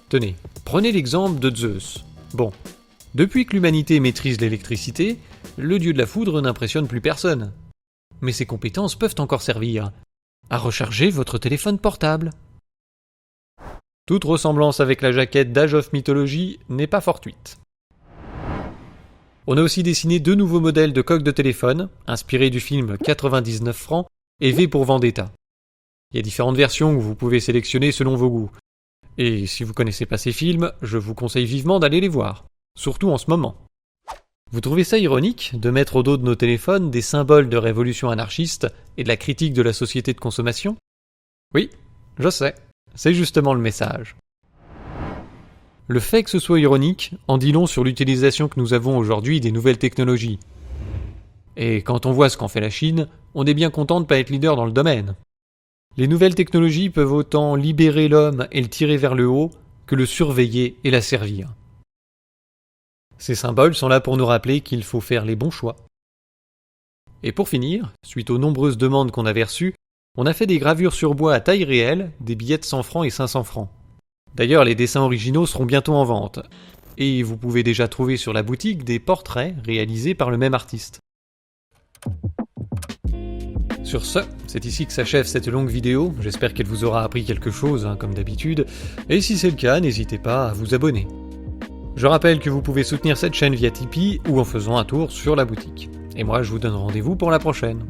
Tenez, prenez l'exemple de Zeus. Bon, depuis que l'humanité maîtrise l'électricité, le dieu de la foudre n'impressionne plus personne. Mais ses compétences peuvent encore servir à recharger votre téléphone portable. Toute ressemblance avec la jaquette d'Age of Mythology n'est pas fortuite. On a aussi dessiné 2 nouveaux modèles de coque de téléphone, inspirés du film 99 francs et V pour Vendetta. Il y a différentes versions que vous pouvez sélectionner selon vos goûts. Et si vous connaissez pas ces films, je vous conseille vivement d'aller les voir, surtout en ce moment. Vous trouvez ça ironique de mettre au dos de nos téléphones des symboles de révolution anarchiste et de la critique de la société de consommation ? Oui, je sais, c'est justement le message. Le fait que ce soit ironique en dit long sur l'utilisation que nous avons aujourd'hui des nouvelles technologies. Et quand on voit ce qu'en fait la Chine, on est bien content de ne pas être leader dans le domaine. Les nouvelles technologies peuvent autant libérer l'homme et le tirer vers le haut que le surveiller et l'asservir. Ces symboles sont là pour nous rappeler qu'il faut faire les bons choix. Et pour finir, suite aux nombreuses demandes qu'on avait reçues, on a fait des gravures sur bois à taille réelle, des billets de 100 francs et 500 francs. D'ailleurs, les dessins originaux seront bientôt en vente. Et vous pouvez déjà trouver sur la boutique des portraits réalisés par le même artiste. Sur ce, c'est ici que s'achève cette longue vidéo. J'espère qu'elle vous aura appris quelque chose, comme d'habitude. Et si c'est le cas, n'hésitez pas à vous abonner. Je rappelle que vous pouvez soutenir cette chaîne via Tipeee ou en faisant un tour sur la boutique. Et moi, je vous donne rendez-vous pour la prochaine.